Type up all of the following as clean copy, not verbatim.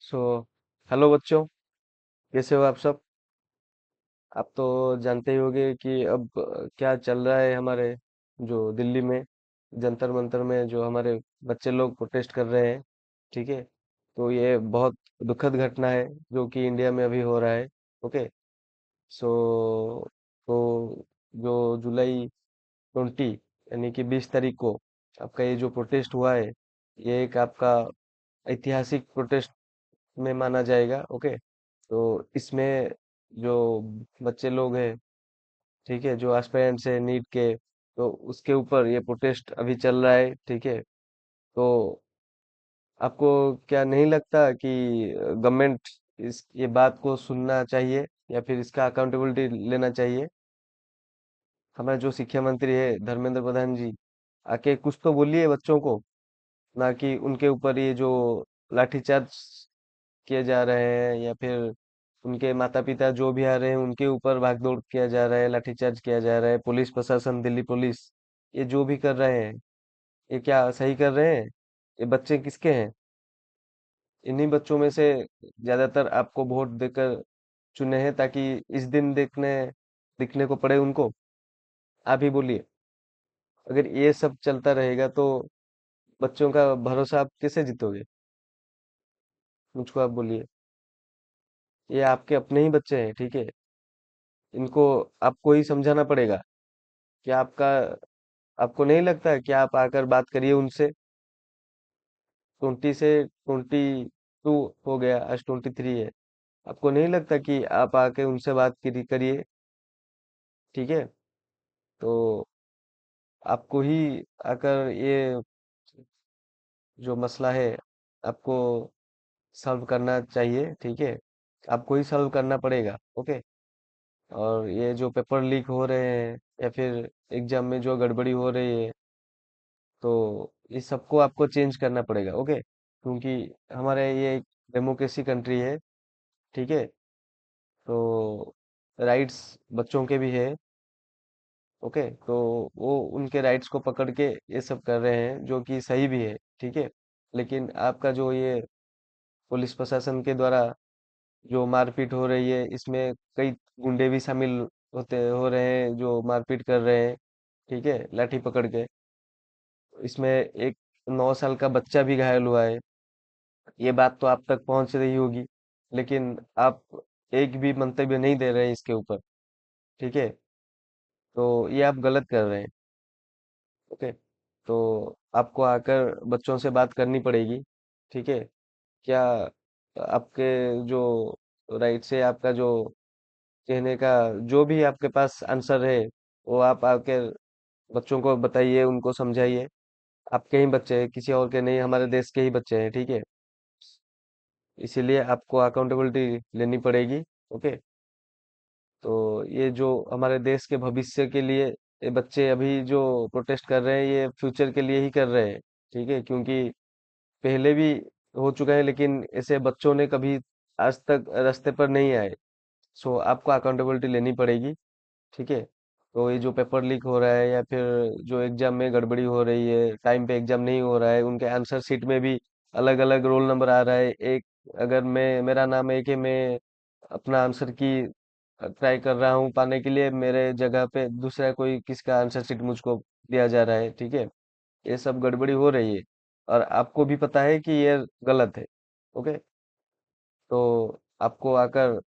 So hello बच्चों, कैसे हो आप सब। आप तो जानते ही होंगे कि अब क्या चल रहा है हमारे जो दिल्ली में जंतर मंतर में जो हमारे बच्चे लोग प्रोटेस्ट कर रहे हैं। ठीक है। तो ये बहुत दुखद घटना है जो कि इंडिया में अभी हो रहा है। ओके। सो तो जो जुलाई 20 यानी कि 20 तारीख को आपका ये जो प्रोटेस्ट हुआ है, ये एक आपका ऐतिहासिक प्रोटेस्ट में माना जाएगा। ओके। तो इसमें जो बच्चे लोग हैं, ठीक है, जो एस्पिरेंट्स है नीट के, तो उसके ऊपर ये प्रोटेस्ट अभी चल रहा है। ठीक है। तो आपको क्या नहीं लगता कि गवर्नमेंट इस ये बात को सुनना चाहिए या फिर इसका अकाउंटेबिलिटी लेना चाहिए। हमारे जो शिक्षा मंत्री है धर्मेंद्र प्रधान जी, आके कुछ तो बोलिए बच्चों को, ना कि उनके ऊपर ये जो लाठीचार्ज किए जा रहे हैं या फिर उनके माता पिता जो भी आ रहे हैं उनके ऊपर भागदौड़ किया जा रहा है, लाठीचार्ज किया जा रहा है। पुलिस प्रशासन, दिल्ली पुलिस, ये जो भी कर रहे हैं, ये क्या सही कर रहे हैं? ये बच्चे किसके हैं? इन्हीं बच्चों में से ज्यादातर आपको वोट देकर चुने हैं ताकि इस दिन दिखने को पड़े उनको। आप ही बोलिए, अगर ये सब चलता रहेगा तो बच्चों का भरोसा आप कैसे जीतोगे? मुझको आप बोलिए। ये आपके अपने ही बच्चे हैं, ठीक है। इनको आपको ही समझाना पड़ेगा कि आपको नहीं लगता है कि आप आकर बात करिए उनसे। 20 से 22 हो गया, आज 23 है। आपको नहीं लगता कि आप आके उनसे बात करिए? ठीक है। तो आपको ही आकर ये जो मसला है आपको सॉल्व करना चाहिए। ठीक है। आपको ही सॉल्व करना पड़ेगा। ओके। और ये जो पेपर लीक हो रहे हैं या फिर एग्जाम में जो गड़बड़ी हो रही है, तो इस सबको आपको चेंज करना पड़ेगा। ओके। क्योंकि हमारे ये एक डेमोक्रेसी कंट्री है। ठीक है। तो राइट्स बच्चों के भी है। ओके। तो वो उनके राइट्स को पकड़ के ये सब कर रहे हैं जो कि सही भी है। ठीक है। लेकिन आपका जो ये पुलिस प्रशासन के द्वारा जो मारपीट हो रही है, इसमें कई गुंडे भी शामिल हो रहे हैं जो मारपीट कर रहे हैं। ठीक है, लाठी पकड़ के। इसमें एक 9 साल का बच्चा भी घायल हुआ है। ये बात तो आप तक पहुंच रही होगी, लेकिन आप एक भी मंतव्य नहीं दे रहे हैं इसके ऊपर। ठीक है। तो ये आप गलत कर रहे हैं। ओके। तो आपको आकर बच्चों से बात करनी पड़ेगी। ठीक है। क्या आपके जो राइट से आपका जो कहने का जो भी आपके पास आंसर है, वो आप आके बच्चों को बताइए, उनको समझाइए। आपके ही बच्चे हैं, किसी और के नहीं, हमारे देश के ही बच्चे हैं। ठीक है। इसीलिए आपको अकाउंटेबिलिटी लेनी पड़ेगी। ओके। तो ये जो हमारे देश के भविष्य के लिए ये बच्चे अभी जो प्रोटेस्ट कर रहे हैं, ये फ्यूचर के लिए ही कर रहे हैं। ठीक है। क्योंकि पहले भी हो चुका है, लेकिन ऐसे बच्चों ने कभी आज तक रास्ते पर नहीं आए। सो आपको अकाउंटेबिलिटी लेनी पड़ेगी। ठीक है। तो ये जो पेपर लीक हो रहा है या फिर जो एग्जाम में गड़बड़ी हो रही है, टाइम पे एग्जाम नहीं हो रहा है, उनके आंसर शीट में भी अलग अलग रोल नंबर आ रहा है। एक, अगर मेरा नाम एक है, मैं अपना आंसर की ट्राई कर रहा हूँ पाने के लिए, मेरे जगह पे दूसरा कोई किसका आंसर शीट मुझको दिया जा रहा है। ठीक है। ये सब गड़बड़ी हो रही है और आपको भी पता है कि ये गलत है। ओके। तो आपको आकर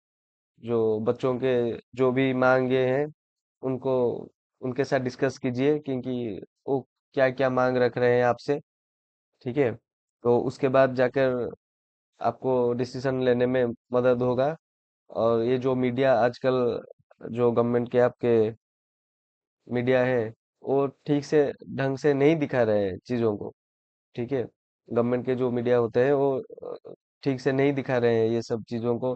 जो बच्चों के जो भी मांगे हैं उनको उनके साथ डिस्कस कीजिए, क्योंकि वो क्या क्या मांग रख रहे हैं आपसे। ठीक है। तो उसके बाद जाकर आपको डिसीजन लेने में मदद होगा। और ये जो मीडिया आजकल, जो गवर्नमेंट के आपके मीडिया है, वो ठीक से ढंग से नहीं दिखा रहे हैं चीजों को। ठीक है। गवर्नमेंट के जो मीडिया होते हैं वो ठीक से नहीं दिखा रहे हैं ये सब चीजों को।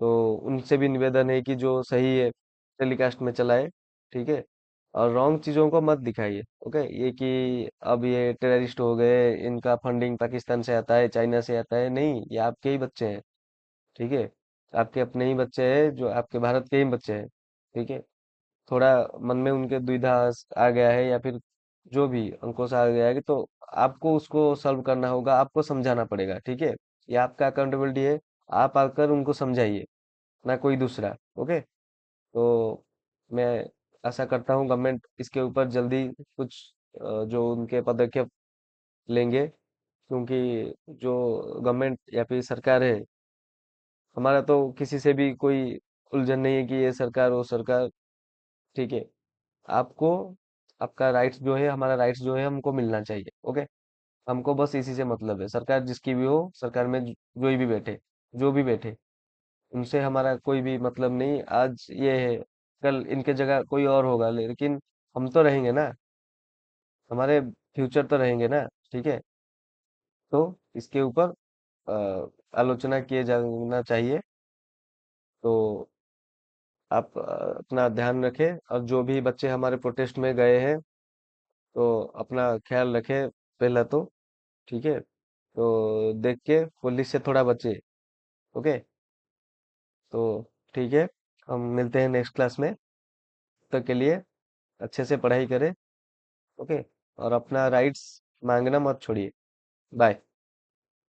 तो उनसे भी निवेदन है कि जो सही है टेलीकास्ट में चलाए। ठीक है। और रॉन्ग चीजों को मत दिखाइए। ओके। ये कि अब ये टेररिस्ट हो गए, इनका फंडिंग पाकिस्तान से आता है, चाइना से आता है, नहीं, ये आपके ही बच्चे हैं। ठीक है। आपके अपने ही बच्चे हैं, जो आपके भारत के ही बच्चे हैं। ठीक है। थोड़ा मन में उनके दुविधा आ गया है या फिर जो भी अंकुश आ गया है, तो आपको उसको सॉल्व करना होगा, आपको समझाना पड़ेगा। ठीक है। ये आपका अकाउंटेबिलिटी है। आप आकर उनको समझाइए, ना कोई दूसरा। ओके। तो मैं आशा करता हूँ गवर्नमेंट इसके ऊपर जल्दी कुछ जो उनके पदक्षेप लेंगे, क्योंकि जो गवर्नमेंट या फिर सरकार है, हमारा तो किसी से भी कोई उलझन नहीं है कि ये सरकार वो सरकार। ठीक है। आपको आपका राइट्स जो है, हमारा राइट्स जो है हमको मिलना चाहिए। ओके। हमको बस इसी से मतलब है, सरकार जिसकी भी हो, सरकार में जो भी बैठे, जो भी बैठे, उनसे हमारा कोई भी मतलब नहीं। आज ये है, कल इनके जगह कोई और होगा, लेकिन हम तो रहेंगे ना, हमारे फ्यूचर तो रहेंगे ना। ठीक है। तो इसके ऊपर आलोचना किए जाना चाहिए। तो आप अपना ध्यान रखें, और जो भी बच्चे हमारे प्रोटेस्ट में गए हैं, तो अपना ख्याल रखें पहला तो। ठीक है। तो देख के पुलिस से थोड़ा बचे। ओके। तो ठीक है, हम मिलते हैं नेक्स्ट क्लास में। तब तक के लिए अच्छे से पढ़ाई करें। ओके। और अपना राइट्स मांगना मत छोड़िए। बाय।